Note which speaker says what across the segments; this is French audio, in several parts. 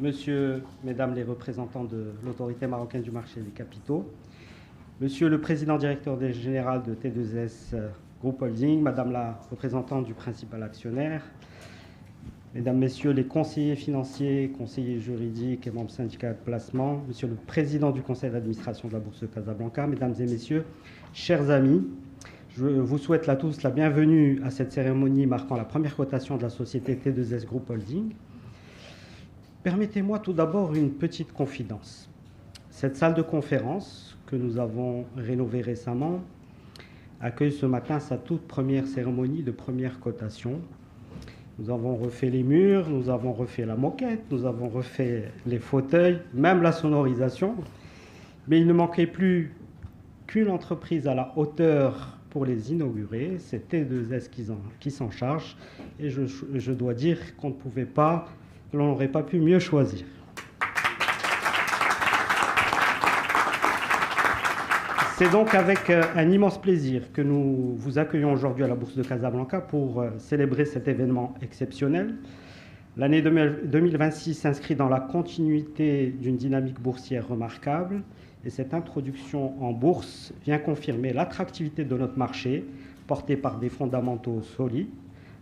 Speaker 1: Monsieur, Mesdames les représentants de l'autorité marocaine du marché des capitaux, Monsieur le président directeur général de T2S Group Holding, Madame la représentante du principal actionnaire, Mesdames, Messieurs les conseillers financiers, conseillers juridiques et membres syndicats de placement, Monsieur le président du conseil d'administration de la Bourse de Casablanca, Mesdames et Messieurs, chers amis, je vous souhaite à tous la bienvenue à cette cérémonie marquant la première cotation de la société T2S Group Holding. Permettez-moi tout d'abord une petite confidence. Cette salle de conférence que nous avons rénovée récemment accueille ce matin sa toute première cérémonie de première cotation. Nous avons refait les murs, nous avons refait la moquette, nous avons refait les fauteuils, même la sonorisation. Mais il ne manquait plus qu'une entreprise à la hauteur pour les inaugurer. C'est T2S qui s'en charge. Et je dois dire qu'on ne pouvait pas, que l'on n'aurait pas pu mieux choisir. C'est donc avec un immense plaisir que nous vous accueillons aujourd'hui à la Bourse de Casablanca pour célébrer cet événement exceptionnel. L'année 2026 s'inscrit dans la continuité d'une dynamique boursière remarquable et cette introduction en bourse vient confirmer l'attractivité de notre marché porté par des fondamentaux solides,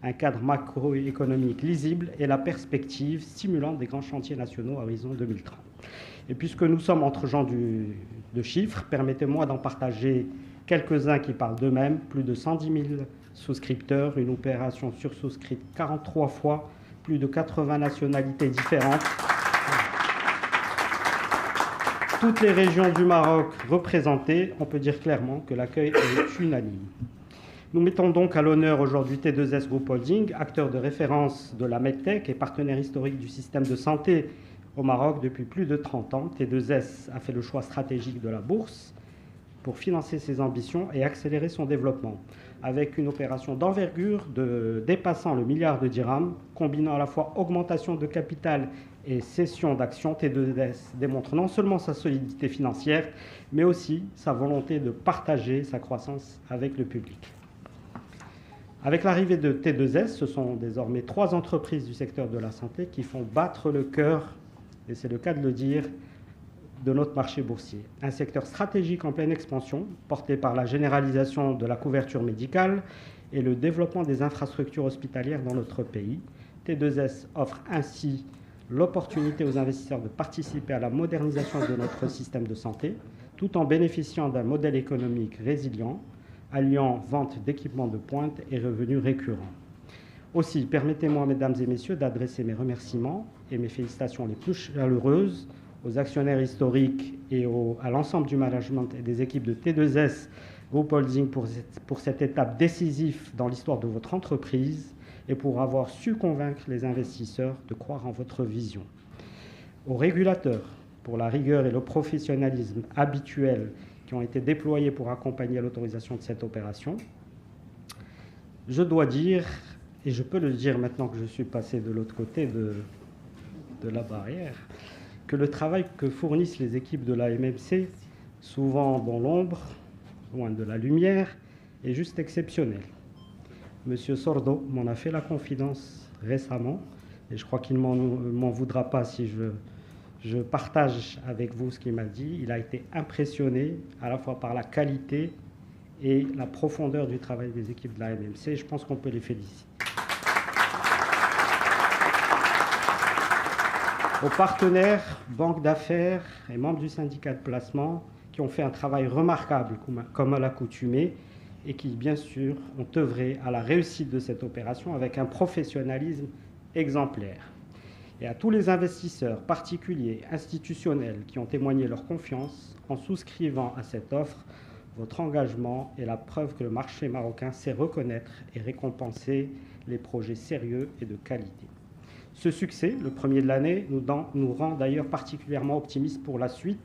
Speaker 1: un cadre macroéconomique lisible et la perspective stimulante des grands chantiers nationaux à horizon 2030. Et puisque nous sommes entre gens de chiffres, permettez-moi d'en partager quelques-uns qui parlent d'eux-mêmes. Plus de 110 000 souscripteurs, une opération sursouscrite 43 fois, plus de 80 nationalités différentes. Toutes les régions du Maroc représentées, on peut dire clairement que l'accueil est unanime. Nous mettons donc à l'honneur aujourd'hui T2S Group Holding, acteur de référence de la MedTech et partenaire historique du système de santé au Maroc depuis plus de 30 ans. T2S a fait le choix stratégique de la bourse pour financer ses ambitions et accélérer son développement. Avec une opération d'envergure dépassant le milliard de dirhams, combinant à la fois augmentation de capital et cession d'actions, T2S démontre non seulement sa solidité financière, mais aussi sa volonté de partager sa croissance avec le public. Avec l'arrivée de T2S, ce sont désormais 3 entreprises du secteur de la santé qui font battre le cœur, et c'est le cas de le dire, de notre marché boursier. Un secteur stratégique en pleine expansion, porté par la généralisation de la couverture médicale et le développement des infrastructures hospitalières dans notre pays. T2S offre ainsi l'opportunité aux investisseurs de participer à la modernisation de notre système de santé, tout en bénéficiant d'un modèle économique résilient, alliant vente d'équipements de pointe et revenus récurrents. Aussi, permettez-moi, mesdames et messieurs, d'adresser mes remerciements et mes félicitations les plus chaleureuses aux actionnaires historiques et à l'ensemble du management et des équipes de T2S Group Holding pour cette étape décisive dans l'histoire de votre entreprise et pour avoir su convaincre les investisseurs de croire en votre vision. Aux régulateurs, pour la rigueur et le professionnalisme habituel qui ont été déployés pour accompagner l'autorisation de cette opération. Je dois dire, et je peux le dire maintenant que je suis passé de l'autre côté de la barrière, que le travail que fournissent les équipes de la MMC, souvent dans l'ombre, loin de la lumière, est juste exceptionnel. Monsieur Sordo m'en a fait la confidence récemment, et je crois qu'il ne m'en voudra pas si je partage avec vous ce qu'il m'a dit. Il a été impressionné à la fois par la qualité et la profondeur du travail des équipes de la MMC. Je pense qu'on peut les féliciter. Aux partenaires, banques d'affaires et membres du syndicat de placement qui ont fait un travail remarquable comme à l'accoutumée et qui, bien sûr, ont œuvré à la réussite de cette opération avec un professionnalisme exemplaire. Et à tous les investisseurs particuliers, institutionnels qui ont témoigné leur confiance en souscrivant à cette offre, votre engagement est la preuve que le marché marocain sait reconnaître et récompenser les projets sérieux et de qualité. Ce succès, le premier de l'année, nous rend d'ailleurs particulièrement optimistes pour la suite.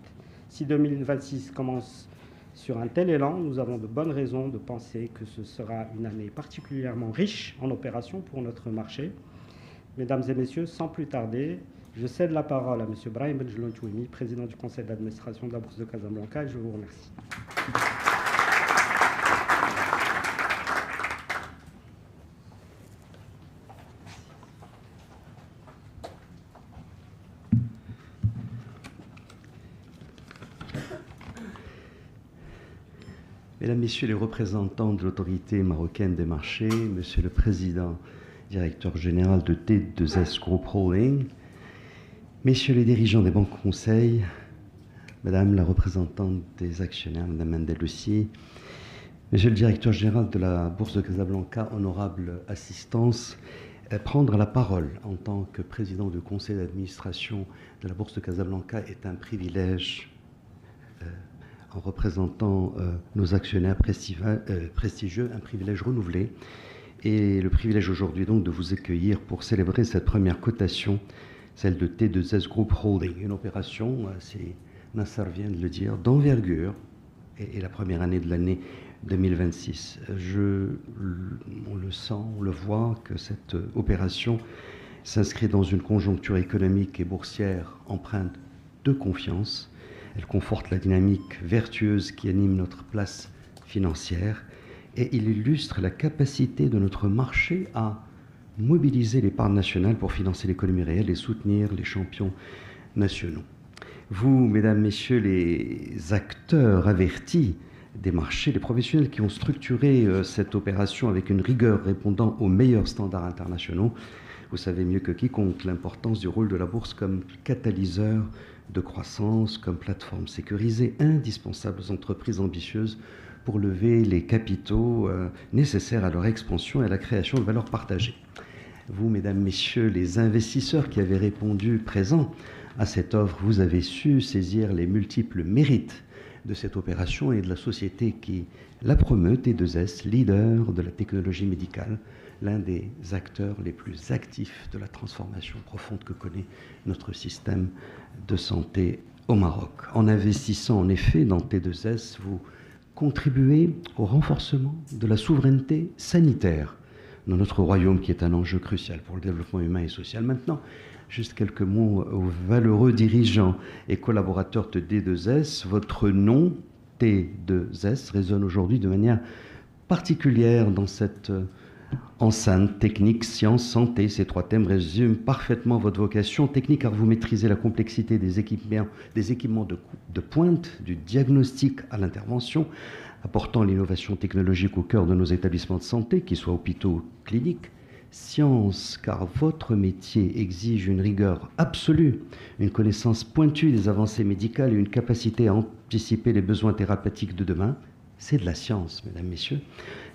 Speaker 1: Si 2026 commence sur un tel élan, nous avons de bonnes raisons de penser que ce sera une année particulièrement riche en opérations pour notre marché. Mesdames et messieurs, sans plus tarder, je cède la parole à M. Brahim Benjeloun-Chouimi, président du conseil d'administration de la Bourse de Casablanca, et je vous remercie.
Speaker 2: Mesdames, Messieurs les représentants de l'autorité marocaine des marchés, Monsieur le Président, Directeur général de T2S Group Holding, Messieurs les dirigeants des banques conseils, Madame la représentante des actionnaires, Madame Mendelussi, Monsieur le Directeur général de la Bourse de Casablanca, honorable assistance, prendre la parole en tant que président du conseil d'administration de la Bourse de Casablanca est un privilège en représentant nos actionnaires prestigieux, un privilège renouvelé. Et le privilège aujourd'hui donc de vous accueillir pour célébrer cette première cotation, celle de T2S Group Holding, une opération, c'est Nassar vient de le dire, d'envergure, et la première année de l'année 2026. On le sent, on le voit que cette opération s'inscrit dans une conjoncture économique et boursière empreinte de confiance. Elle conforte la dynamique vertueuse qui anime notre place financière et il illustre la capacité de notre marché à mobiliser les parts nationales pour financer l'économie réelle et soutenir les champions nationaux. Vous, Mesdames, Messieurs les acteurs avertis des marchés, les professionnels qui ont structuré cette opération avec une rigueur répondant aux meilleurs standards internationaux, vous savez mieux que quiconque l'importance du rôle de la bourse comme catalyseur de croissance, comme plateforme sécurisée, indispensable aux entreprises ambitieuses pour lever les capitaux nécessaires à leur expansion et à la création de valeur partagée. Vous, Mesdames, Messieurs les investisseurs qui avez répondu présents à cette offre, vous avez su saisir les multiples mérites de cette opération et de la société qui la promeut, T2S, leader de la technologie médicale, l'un des acteurs les plus actifs de la transformation profonde que connaît notre système de santé au Maroc. En investissant en effet dans T2S, vous contribuez au renforcement de la souveraineté sanitaire dans notre royaume qui est un enjeu crucial pour le développement humain et social. Maintenant, juste quelques mots aux valeureux dirigeants et collaborateurs de T2S. Votre nom, T2S, résonne aujourd'hui de manière particulière dans cette enceinte. Technique, science, santé, ces trois thèmes résument parfaitement votre vocation technique car vous maîtrisez la complexité des équipements de pointe, du diagnostic à l'intervention, apportant l'innovation technologique au cœur de nos établissements de santé, qu'ils soient hôpitaux ou cliniques. Science, car votre métier exige une rigueur absolue, une connaissance pointue des avancées médicales et une capacité à anticiper les besoins thérapeutiques de demain. C'est de la science, Mesdames, Messieurs.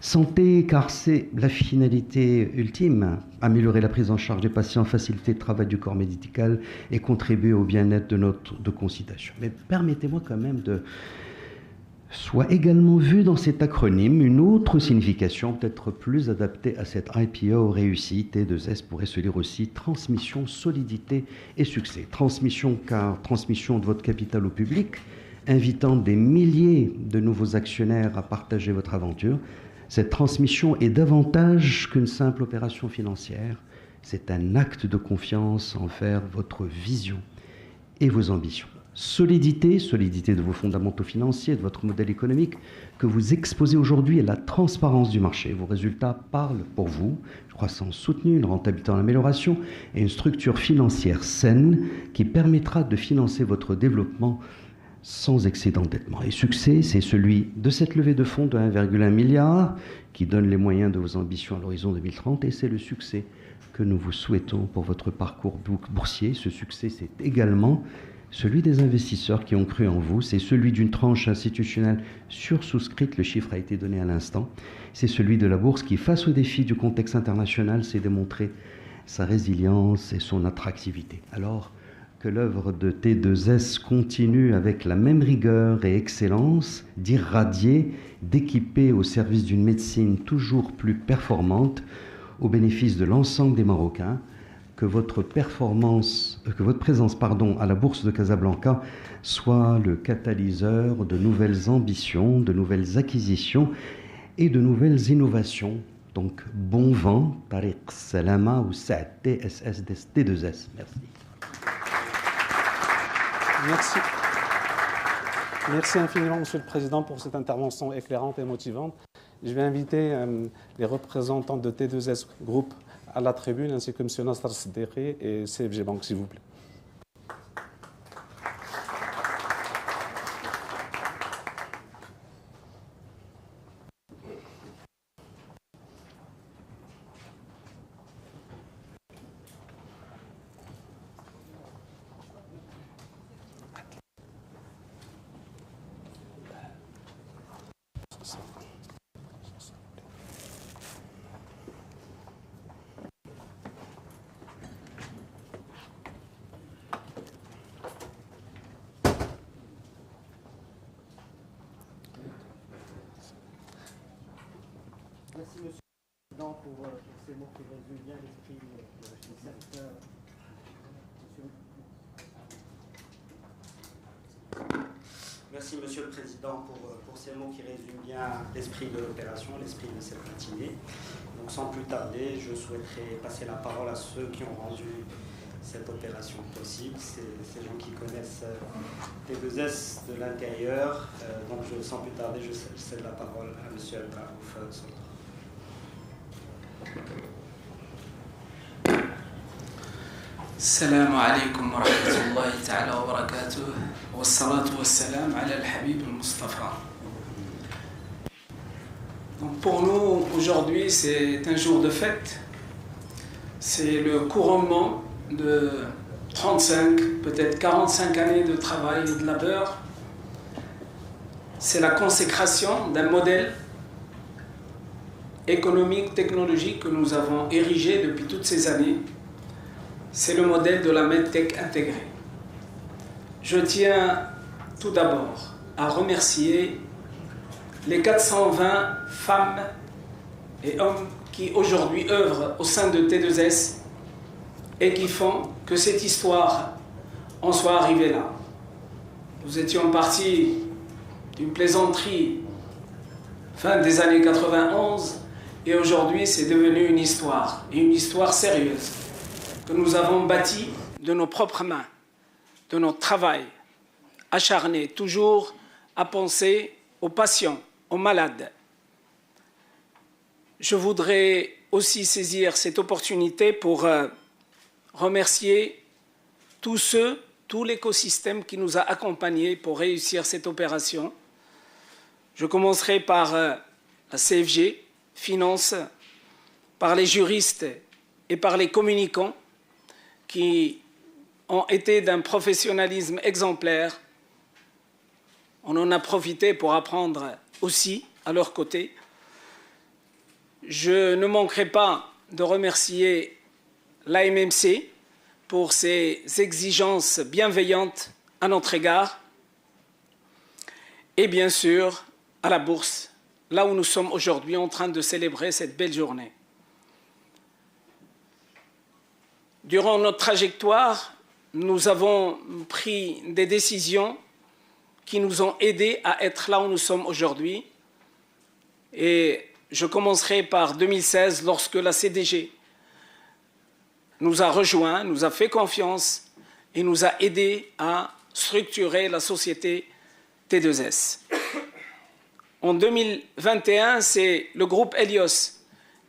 Speaker 2: Santé, car c'est la finalité ultime, améliorer la prise en charge des patients, faciliter le travail du corps médical et contribuer au bien-être de concitoyens. Mais permettez-moi quand même de soit également vu dans cet acronyme une autre signification, peut-être plus adaptée à cette IPO réussie. T2S pourrait se lire aussi transmission, solidité et succès. Transmission, car transmission de votre capital au public, invitant des milliers de nouveaux actionnaires à partager votre aventure. Cette transmission est davantage qu'une simple opération financière. C'est un acte de confiance envers votre vision et vos ambitions. Solidité, solidité de vos fondamentaux financiers, de votre modèle économique que vous exposez aujourd'hui et la transparence du marché. Vos résultats parlent pour vous, une croissance soutenue, une rentabilité en amélioration et une structure financière saine qui permettra de financer votre développement sans excès d'endettement. Et succès, c'est celui de cette levée de fonds de 1,1 milliard qui donne les moyens de vos ambitions à l'horizon 2030 et c'est le succès que nous vous souhaitons pour votre parcours boursier. Ce succès, c'est également celui des investisseurs qui ont cru en vous, c'est celui d'une tranche institutionnelle sursouscrite, le chiffre a été donné à l'instant, c'est celui de la bourse qui, face aux défis du contexte international, s'est démontré sa résilience et son attractivité. Alors que l'œuvre de T2S continue avec la même rigueur et excellence d'irradier, d'équiper au service d'une médecine toujours plus performante au bénéfice de l'ensemble des Marocains, que votre présence à la Bourse de Casablanca soit le catalyseur de nouvelles ambitions, de nouvelles acquisitions et de nouvelles innovations. Donc, bon vent, Tariq Salama ou Saad TSS T2S. Merci.
Speaker 3: Merci. Merci infiniment, Monsieur le Président, pour cette intervention éclairante et motivante. Je vais inviter les représentants de T2S Group à la tribune, ainsi que M. Nasser Siddiqui et CFG Bank, s'il vous plaît.
Speaker 1: Merci, Monsieur le Président, pour ces mots qui résument bien l'esprit de cette... Merci, Monsieur le Président, pour ces mots qui résument bien l'esprit de l'opération, l'esprit de cette matinée. Donc, sans plus tarder, je souhaiterais passer la parole à ceux qui ont rendu cette opération possible, ces gens qui connaissent T2S de l'intérieur. Donc, sans plus tarder, je cède la parole à Monsieur Abdelarouf Soltre.
Speaker 4: السلام عليكم ورحمة الله تعالى وبركاته والصلاة والسلام على الحبيب المصطفى. Donc pour nous, aujourd'hui, c'est un jour de fête. C'est le couronnement de 35, peut-être 45 années de travail et de labeur. C'est la consécration d'un modèle économique, technologique que nous avons érigé depuis toutes ces années. C'est le modèle de la MedTech intégrée. Je tiens tout d'abord à remercier les 420 femmes et hommes qui aujourd'hui œuvrent au sein de T2S et qui font que cette histoire en soit arrivée là. Nous étions partis d'une plaisanterie fin des années 91 et aujourd'hui c'est devenu une histoire, et une histoire sérieuse, que nous avons bâti de nos propres mains, de notre travail, acharné toujours à penser aux patients, aux malades. Je voudrais aussi saisir cette opportunité pour remercier tout l'écosystème qui nous a accompagnés pour réussir cette opération. Je commencerai par la CFG, Finance, par les juristes et par les communicants, qui ont été d'un professionnalisme exemplaire. On en a profité pour apprendre aussi à leur côté. Je ne manquerai pas de remercier l'AMMC pour ses exigences bienveillantes à notre égard et bien sûr à la Bourse, là où nous sommes aujourd'hui en train de célébrer cette belle journée. Durant notre trajectoire, nous avons pris des décisions qui nous ont aidés à être là où nous sommes aujourd'hui. Et je commencerai par 2016, lorsque la CDG nous a rejoints, nous a fait confiance et nous a aidés à structurer la société T2S. En 2021, c'est le groupe Helios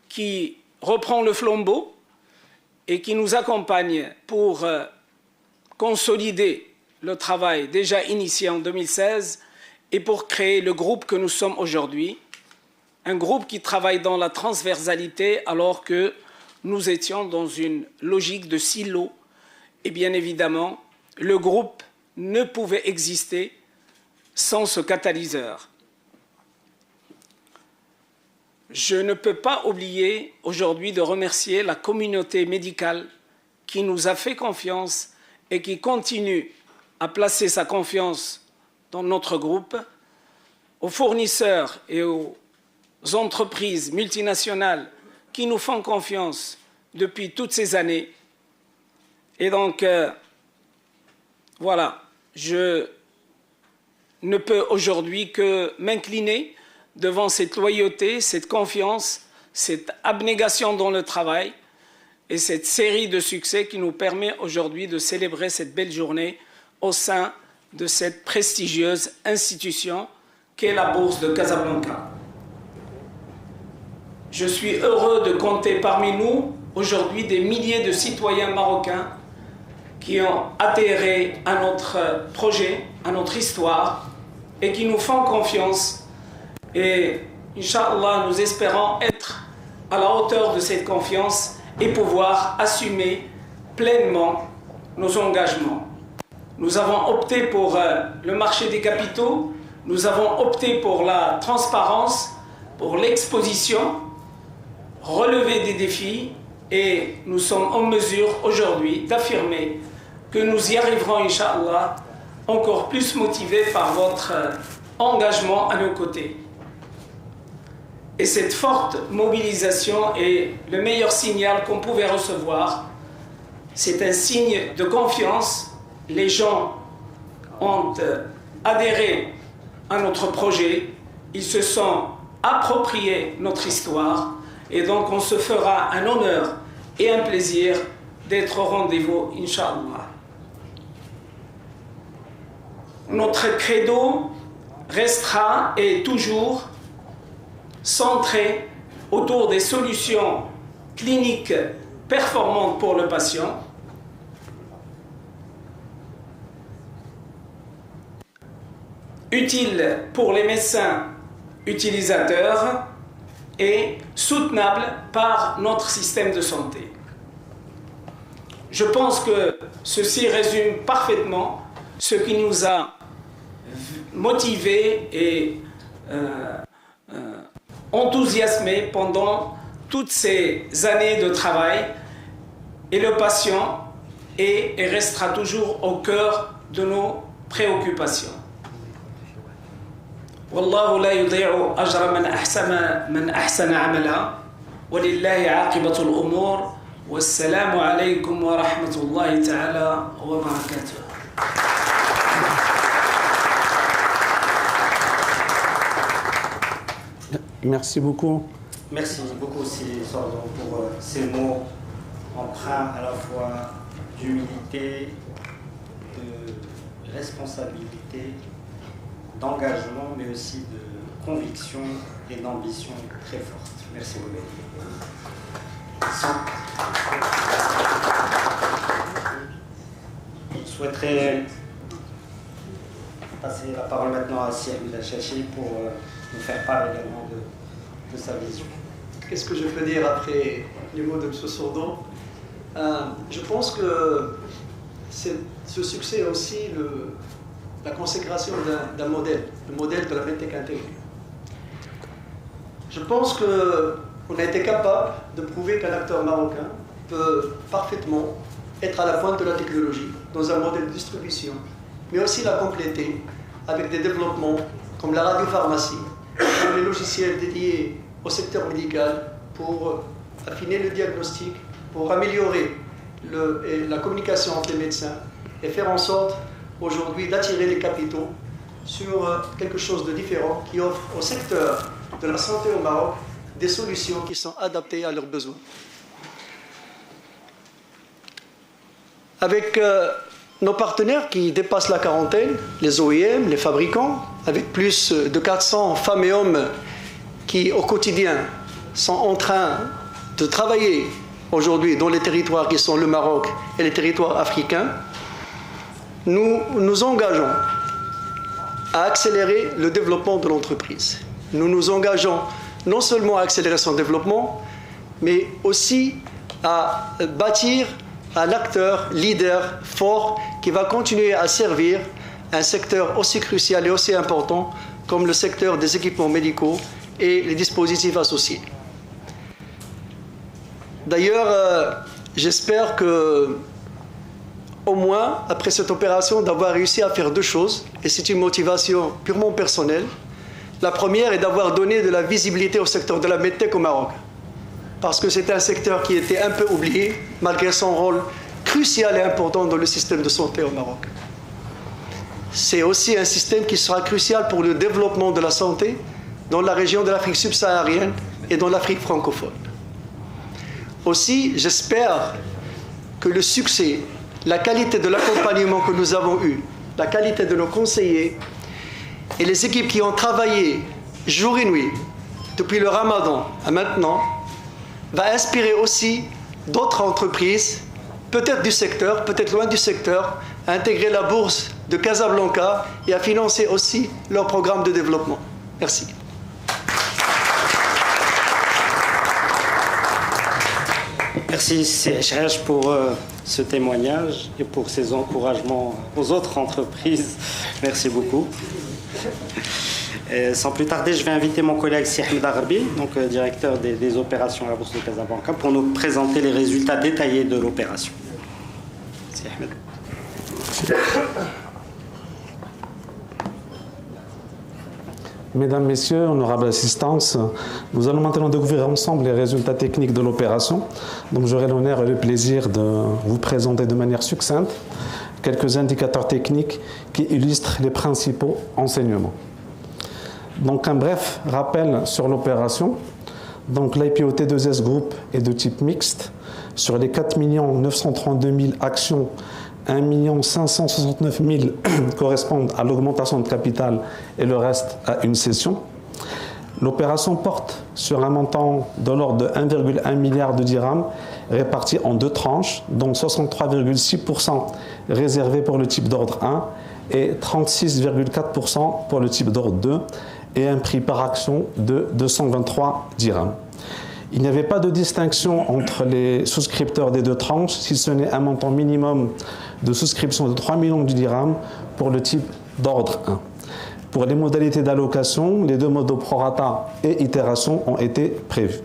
Speaker 4: qui reprend le flambeau et qui nous accompagne pour consolider le travail déjà initié en 2016 et pour créer le groupe que nous sommes aujourd'hui, un groupe qui travaille dans la transversalité alors que nous étions dans une logique de silo et bien évidemment, le groupe ne pouvait exister sans ce catalyseur. Je ne peux pas oublier aujourd'hui de remercier la communauté médicale qui nous a fait confiance et qui continue à placer sa confiance dans notre groupe, aux fournisseurs et aux entreprises multinationales qui nous font confiance depuis toutes ces années. Et donc, voilà, je ne peux aujourd'hui que m'incliner devant cette loyauté, cette confiance, cette abnégation dans le travail et cette série de succès qui nous permet aujourd'hui de célébrer cette belle journée au sein de cette prestigieuse institution qu'est la Bourse de Casablanca. Je suis heureux de compter parmi nous aujourd'hui des milliers de citoyens marocains qui ont adhéré à notre projet, à notre histoire et qui nous font confiance. Et, Inch'Allah, nous espérons être à la hauteur de cette confiance et pouvoir assumer pleinement nos engagements. Nous avons opté pour le marché des capitaux, nous avons opté pour la transparence, pour l'exposition, relever des défis et nous sommes en mesure aujourd'hui d'affirmer que nous y arriverons, Inch'Allah, encore plus motivés par votre engagement à nos côtés. Et cette forte mobilisation est le meilleur signal qu'on pouvait recevoir. C'est un signe de confiance. Les gens ont adhéré à notre projet. Ils se sont appropriés notre histoire. Et donc on se fera un honneur et un plaisir d'être au rendez-vous, Inch'Allah. Notre credo restera et toujours centré autour des solutions cliniques performantes pour le patient, utiles pour les médecins utilisateurs et soutenables par notre système de santé. Je pense que ceci résume parfaitement ce qui nous a motivés et enthousiasmés pendant toutes ces années de travail, et le patient est et restera toujours au cœur de nos préoccupations. Wallahu la yudhi'u ajra man ahsana amala wa lillahi 'aqibatul umur. Wassalamu alaykum wa rahmatullahi ta'ala wa barakatuh.
Speaker 3: Merci beaucoup.
Speaker 1: Merci beaucoup, Sidi Sordon, pour ces mots empreints à la fois d'humilité, de responsabilité, d'engagement, mais aussi de conviction et d'ambition très forte. Merci beaucoup. Je souhaiterais passer la parole maintenant à Sidi Lachachi pour nous faire part également de sa vision.
Speaker 5: Qu'est-ce que je peux dire après les mots de M. Sordon? Je pense que ce succès est aussi la consécration d'un modèle, le modèle de la medtech intégrée. Je pense qu'on a été capable de prouver qu'un acteur marocain peut parfaitement être à la pointe de la technologie dans un modèle de distribution, mais aussi la compléter avec des développements comme la radiopharmacie, comme les logiciels dédiés au secteur médical pour affiner le diagnostic, pour améliorer la communication entre les médecins et faire en sorte aujourd'hui d'attirer les capitaux sur quelque chose de différent qui offre au secteur de la santé au Maroc des solutions qui sont adaptées à leurs besoins. Avec nos partenaires qui dépassent la quarantaine, les OEM, les fabricants, avec plus de 400 femmes et hommes qui au quotidien sont en train de travailler aujourd'hui dans les territoires qui sont le Maroc et les territoires africains, nous nous engageons à accélérer le développement de l'entreprise. Nous nous engageons non seulement à accélérer son développement, mais aussi à bâtir un acteur leader fort qui va continuer à servir un secteur aussi crucial et aussi important comme le secteur des équipements médicaux et les dispositifs associés. D'ailleurs, j'espère que, au moins, après cette opération, d'avoir réussi à faire deux choses, et c'est une motivation purement personnelle. La première est d'avoir donné de la visibilité au secteur de la medtech au Maroc, parce que c'est un secteur qui était un peu oublié, malgré son rôle crucial et important dans le système de santé au Maroc. C'est aussi un système qui sera crucial pour le développement de la santé dans la région de l'Afrique subsaharienne et dans l'Afrique francophone. Aussi, j'espère que le succès, la qualité de l'accompagnement que nous avons eu, la qualité de nos conseillers et les équipes qui ont travaillé jour et nuit depuis le Ramadan à maintenant, va inspirer aussi d'autres entreprises, peut-être du secteur, peut-être loin du secteur, à intégrer la bourse de Casablanca et à financer aussi leur programme de développement. Merci.
Speaker 1: Merci CHH pour ce témoignage et pour ces encouragements aux autres entreprises. Merci beaucoup. Sans plus tarder, je vais inviter mon collègue Si Ahmed Arbi, donc directeur des opérations à la Bourse de Casablanca, pour nous présenter les résultats détaillés de l'opération. Si Ahmed.
Speaker 3: Mesdames, Messieurs, honorable assistance, nous allons maintenant découvrir ensemble les résultats techniques de l'opération. Donc j'aurai l'honneur et le plaisir de vous présenter de manière succincte quelques indicateurs techniques qui illustrent les principaux enseignements. Donc un bref rappel sur l'opération. Donc l'IPO T2S Group est de type mixte. Sur les 4 932 000 actions, 1 569 000 correspondent à l'augmentation de capital et le reste à une cession. L'opération porte sur un montant de l'ordre de 1,1 milliard de dirhams répartis en deux tranches, dont 63,6% réservés pour le type d'ordre 1 et 36,4% pour le type d'ordre 2 et un prix par action de 223 dirhams. Il n'y avait pas de distinction entre les souscripteurs des deux tranches, si ce n'est un montant minimum de souscription de 3 millions de dirhams pour le type d'ordre 1. Pour les modalités d'allocation, les deux modes de prorata et itération ont été prévus.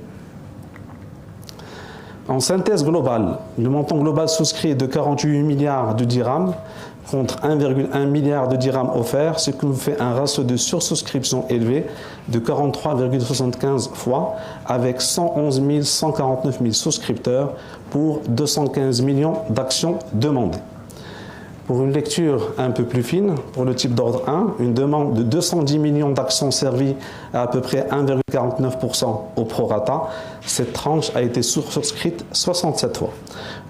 Speaker 3: En synthèse globale, le montant global souscrit est de 48 milliards de dirhams contre 1,1 milliard de dirhams offerts, ce qui nous fait un ratio de sursouscription élevé de 43,75 fois, avec 111 149 000 souscripteurs pour 215 millions d'actions demandées. Pour une lecture un peu plus fine, pour le type d'ordre 1, une demande de 210 millions d'actions servies à peu près 1,49% au prorata. Cette tranche a été souscrite 67 fois.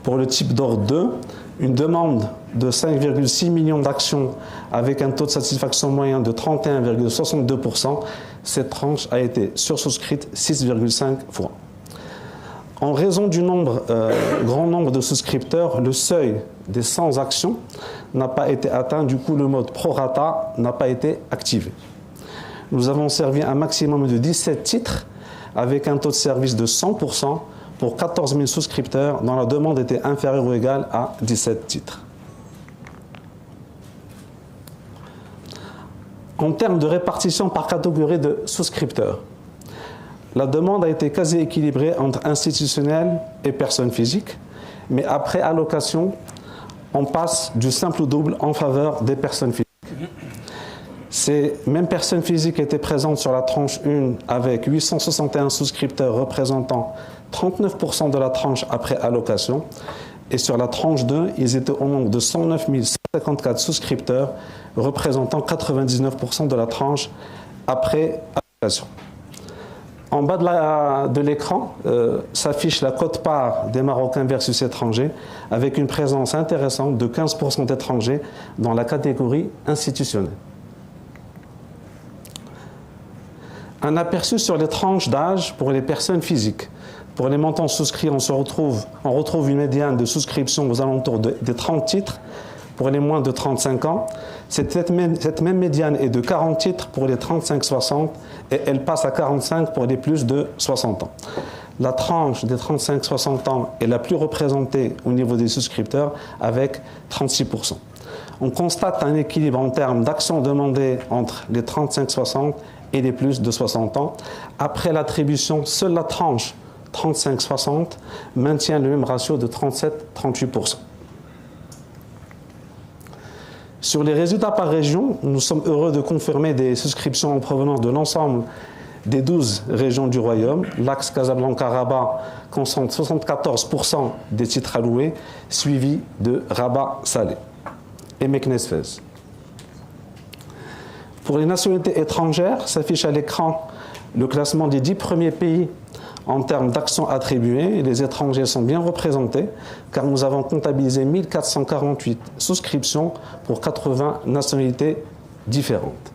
Speaker 3: Pour le type d'ordre 2, une demande de 5,6 millions d'actions avec un taux de satisfaction moyen de 31,62%. Cette tranche a été sursouscrite 6,5 fois. En raison du grand nombre de souscripteurs, le seuil des 100 actions n'a pas été atteint, du coup le mode prorata n'a pas été activé. Nous avons servi un maximum de 17 titres avec un taux de service de 100% pour 14 000 souscripteurs dont la demande était inférieure ou égale à 17 titres. En termes de répartition par catégorie de souscripteurs, la demande a été quasi équilibrée entre institutionnels et personnes physiques, mais après allocation, on passe du simple au double en faveur des personnes physiques. Ces mêmes personnes physiques étaient présentes sur la tranche 1 avec 861 souscripteurs représentant 39% de la tranche après allocation, et sur la tranche 2, ils étaient au nombre de 109 154 souscripteurs représentant 99% de la tranche après allocation. En bas de l'écran s'affiche la quote-part des Marocains versus étrangers avec une présence intéressante de 15% d'étrangers dans la catégorie institutionnelle. Un aperçu sur les tranches d'âge pour les personnes physiques. Pour les montants souscrits, on retrouve une médiane de souscription aux alentours des 30 titres pour les moins de 35 ans. Cette même médiane est de 40 titres pour les 35-60 et elle passe à 45 pour les plus de 60 ans. La tranche des 35-60 ans est la plus représentée au niveau des souscripteurs avec 36%. On constate un équilibre en termes d'actions demandées entre les 35-60 et les plus de 60 ans. Après l'attribution, seule la tranche 35-60 maintient le même ratio de 37-38%. Sur les résultats par région, nous sommes heureux de confirmer des souscriptions en provenance de l'ensemble des 12 régions du Royaume. L'axe Casablanca-Rabat concentre 74% des titres alloués, suivi de Rabat-Salé et Meknès-Fès. Pour les nationalités étrangères, s'affiche à l'écran le classement des 10 premiers pays en termes d'actions attribuées. Les étrangers sont bien représentés car nous avons comptabilisé 1448 souscriptions pour 80 nationalités différentes.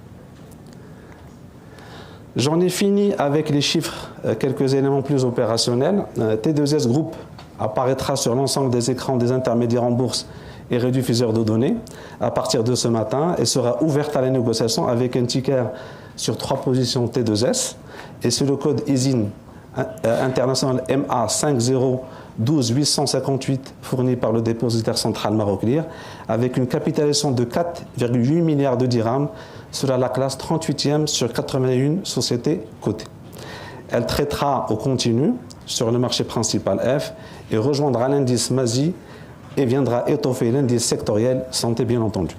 Speaker 3: J'en ai fini avec les chiffres, quelques éléments plus opérationnels. T2S Group apparaîtra sur l'ensemble des écrans des intermédiaires en bourse et rediffuseurs de données à partir de ce matin et sera ouverte à la négociation avec un ticker sur 3 positions T2S et sur le code ISIN international MA 5012858 fourni par le dépositaire central Maroc Clear avec une capitalisation de 4,8 milliards de dirhams sera la classe 38e sur 81 sociétés cotées. Elle traitera au continu sur le marché principal F et rejoindra l'indice MASI et viendra étoffer l'indice sectoriel santé bien entendu.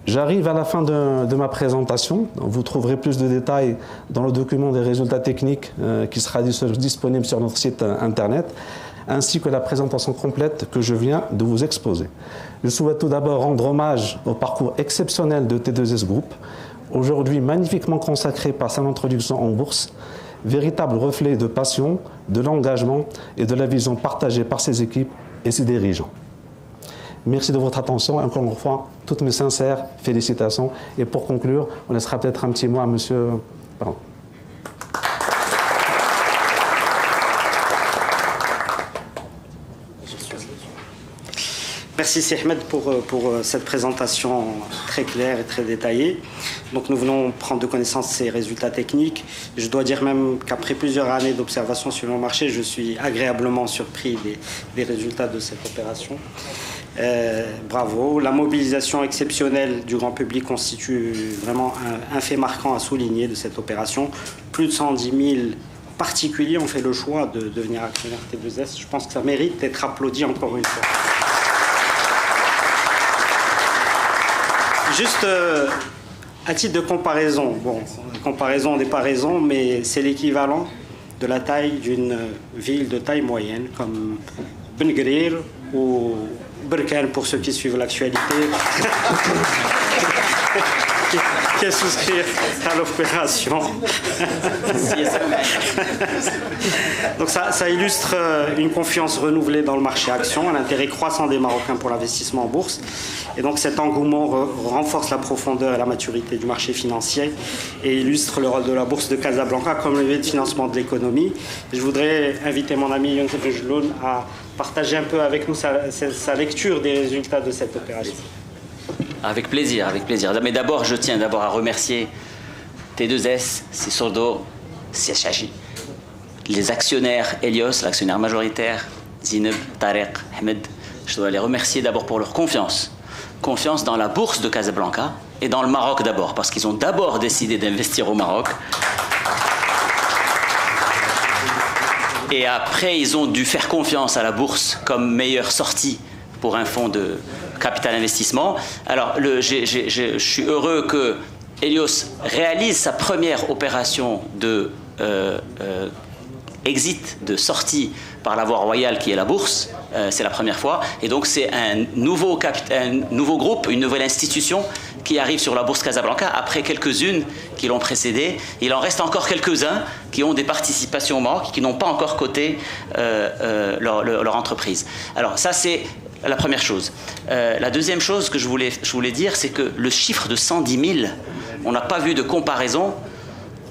Speaker 3: J'arrive à la fin de ma présentation. Vous trouverez plus de détails dans le document des résultats techniques qui sera disponible sur notre site internet, ainsi que la présentation complète que je viens de vous exposer. Je souhaite tout d'abord rendre hommage au parcours exceptionnel de T2S Group, aujourd'hui magnifiquement consacré par son introduction en bourse, véritable reflet de passion, de l'engagement et de la vision partagée par ses équipes et ses dirigeants. Merci de votre attention et encore une fois, toutes mes sincères félicitations. Et pour conclure, on laissera peut-être un petit mot à monsieur... Pardon.
Speaker 6: Merci Ahmed pour cette présentation très claire et très détaillée. Donc nous venons prendre de connaissance ces résultats techniques. Je dois dire même qu'après plusieurs années d'observation sur le marché, je suis agréablement surpris des résultats de cette opération. Bravo. La mobilisation exceptionnelle du grand public constitue vraiment un fait marquant à souligner de cette opération. Plus de 110 000 particuliers ont fait le choix de devenir actionnaires T2S. Je pense que ça mérite d'être applaudi encore une fois. Juste à titre de comparaison, bon, comparaison n'est pas raison, mais c'est l'équivalent de la taille d'une ville de taille moyenne comme Ben Guerir ou Berkane pour ceux qui suivent l'actualité, qui souscrivent à l'opération. Donc ça illustre une confiance renouvelée dans le marché action, un intérêt croissant des Marocains pour l'investissement en bourse. Et donc cet engouement renforce la profondeur et la maturité du marché financier et illustre le rôle de la bourse de Casablanca comme levier de financement de l'économie. Je voudrais inviter mon ami Younes Rejloun à partager un peu avec nous sa lecture des résultats de cette opération.
Speaker 7: Avec plaisir, avec plaisir. Mais d'abord, je tiens d'abord à remercier T2S, Sisordo, CHAJ, les actionnaires Helios, l'actionnaire majoritaire, Zineb, Tarek, Ahmed. Je dois les remercier d'abord pour leur confiance. Confiance dans la bourse de Casablanca et dans le Maroc d'abord, parce qu'ils ont d'abord décidé d'investir au Maroc. Et après, ils ont dû faire confiance à la bourse comme meilleure sortie pour un fonds de capital investissement. Alors, je suis heureux que Helios réalise sa première opération de exit, de sortie par la voie royale qui est la bourse. C'est la première fois. Et donc, c'est un nouveau groupe, une nouvelle institution qui arrive sur la bourse Casablanca après quelques-unes qui l'ont précédé. Il en reste encore quelques-uns qui ont des participations au Maroc et qui n'ont pas encore coté leur entreprise. Alors, ça, c'est la première chose. La deuxième chose que je voulais dire, c'est que le chiffre de 110 000, on n'a pas vu de comparaison.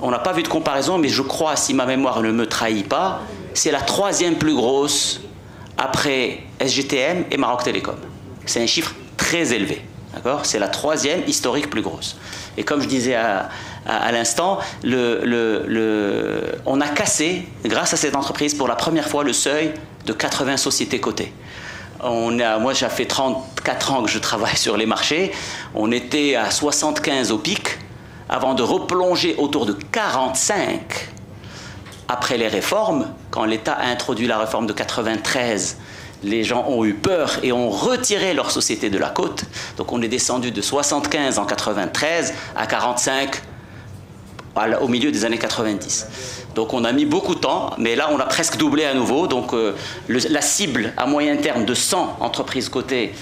Speaker 7: On n'a pas vu de comparaison, mais je crois, si ma mémoire ne me trahit pas, c'est la troisième plus grosse après SGTM et Maroc Télécom. C'est un chiffre très élevé. D'accord ? C'est la troisième historique plus grosse. Et comme je disais à l'instant, on a cassé, grâce à cette entreprise, pour la première fois le seuil de 80 sociétés cotées. Moi, ça fait 34 ans que je travaille sur les marchés. On était à 75 au pic, avant de replonger autour de 45 après les réformes. Quand l'État a introduit la réforme de 93, les gens ont eu peur et ont retiré leur société de la côte. Donc on est descendu de 75 en 93 à 45 au milieu des années 90. Donc on a mis beaucoup de temps, mais là on a presque doublé à nouveau. Donc la cible à moyen terme de 100 entreprises cotées,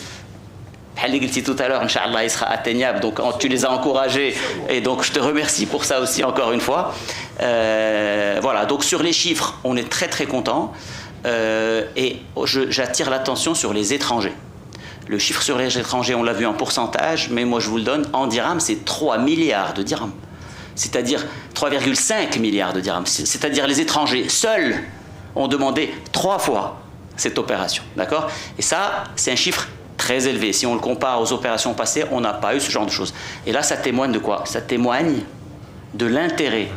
Speaker 7: tout à l'heure, Inch'Allah, il sera atteignable. Donc tu les as encouragés et donc je te remercie pour ça aussi encore une fois. Voilà, donc sur les chiffres, on est très très content. Et j'attire l'attention sur les étrangers. Le chiffre sur les étrangers, on l'a vu en pourcentage, mais moi je vous le donne en dirhams, c'est 3 milliards de dirhams. C'est-à-dire 3,5 milliards de dirhams. C'est-à-dire les étrangers seuls ont demandé 3 fois cette opération. D'accord ? Et ça, c'est un chiffre très élevé. Si on le compare aux opérations passées, on n'a pas eu ce genre de choses. Et là, ça témoigne de quoi ? Ça témoigne de l'intérêt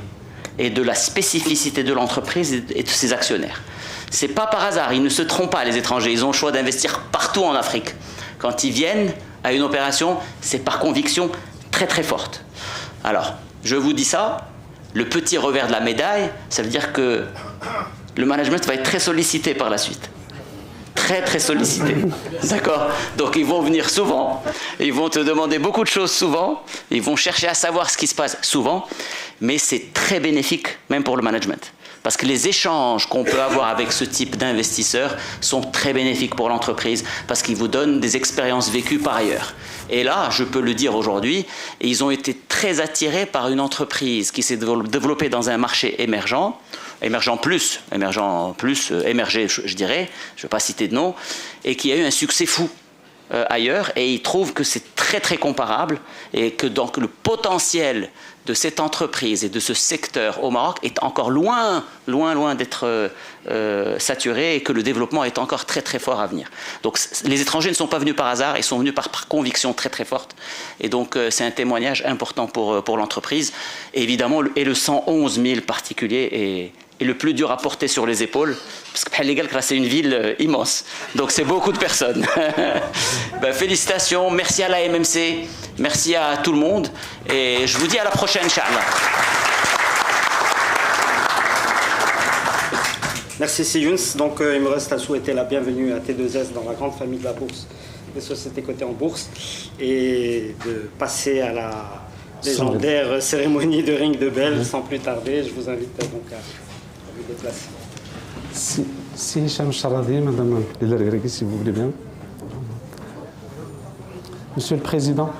Speaker 7: et de la spécificité de l'entreprise et de ses actionnaires. C'est pas par hasard, ils ne se trompent pas les étrangers, ils ont le choix d'investir partout en Afrique. Quand ils viennent à une opération, c'est par conviction très très forte. Alors, je vous dis ça, le petit revers de la médaille, ça veut dire que le management va être très sollicité par la suite. très très sollicités. D'accord? Donc ils vont venir souvent, ils vont te demander beaucoup de choses souvent, ils vont chercher à savoir ce qui se passe souvent, mais c'est très bénéfique même pour le management. Parce que les échanges qu'on peut avoir avec ce type d'investisseurs sont très bénéfiques pour l'entreprise, parce qu'ils vous donnent des expériences vécues par ailleurs. Et là, je peux le dire aujourd'hui, ils ont été très attirés par une entreprise qui s'est développée dans un marché émergent, émergé, je dirais, je ne vais pas citer de nom, et qui a eu un succès fou ailleurs, et ils trouvent que c'est très très comparable, et que donc le potentiel de cette entreprise et de ce secteur au Maroc est encore loin d'être saturé, et que le développement est encore très très fort à venir. Donc les étrangers ne sont pas venus par hasard, ils sont venus par conviction très très forte, et donc c'est un témoignage important pour l'entreprise. Évidemment, et le 111 000 particuliers est le plus dur à porter sur les épaules, parce que c'est une ville immense, donc c'est beaucoup de personnes. Ben, félicitations, merci à la MMC, merci à tout le monde, et je vous dis à la prochaine, Inch'Allah.
Speaker 6: Merci Siyouns. Donc il me reste à souhaiter la bienvenue à T2S dans la grande famille de la bourse, des sociétés cotées en bourse, et de passer à la légendaire cérémonie de ring de bell sans plus tarder. Je vous invite donc à vous déplacer.
Speaker 3: Si Hicham Charadi, Madame Elargregui, si vous voulez bien. Monsieur le Président.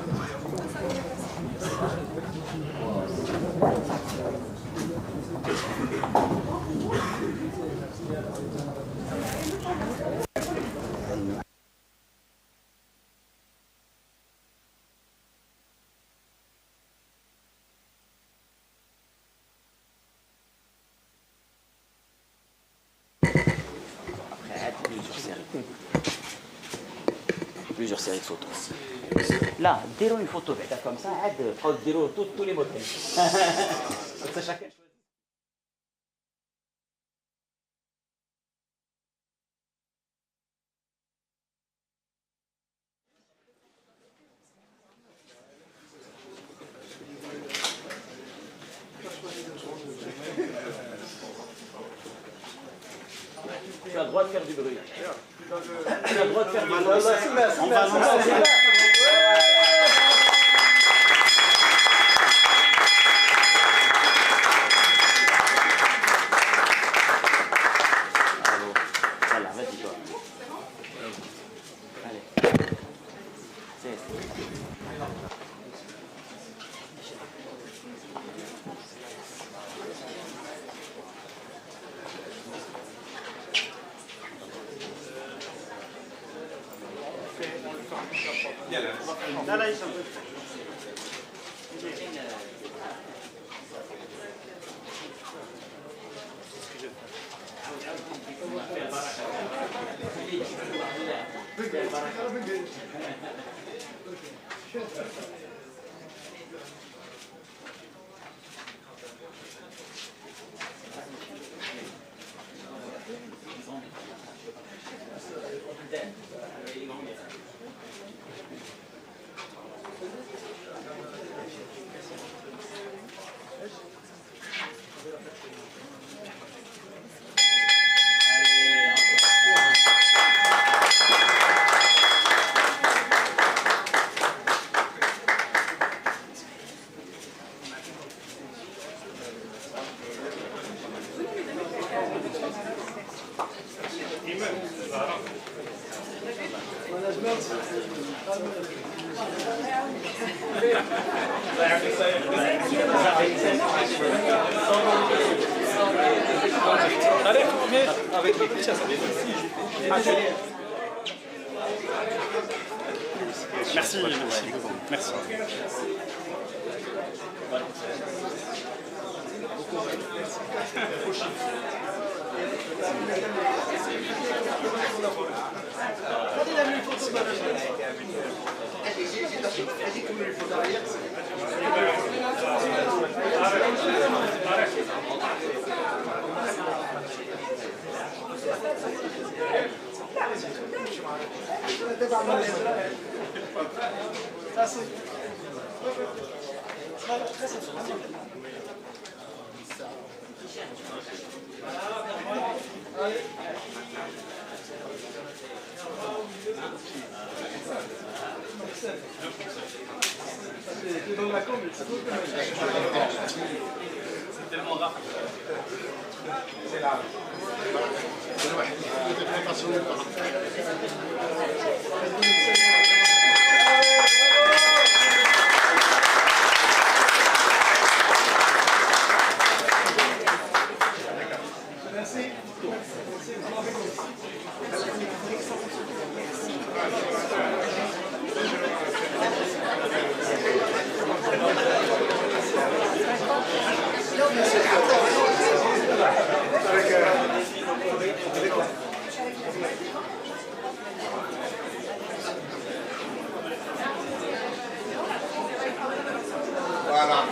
Speaker 7: Plusieurs séries de photos. Là, dès-le une photo comme ça, dès-le tous les modèles. Chacun tu as le droit de faire du bruit. Tu as le droit de faire du bruit. On va lancer. Voilà, vas-y toi. Allez. لا لا يسمى
Speaker 8: Merci. Merci. tellement rare. C'est là. Voilà.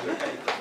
Speaker 8: Thank you.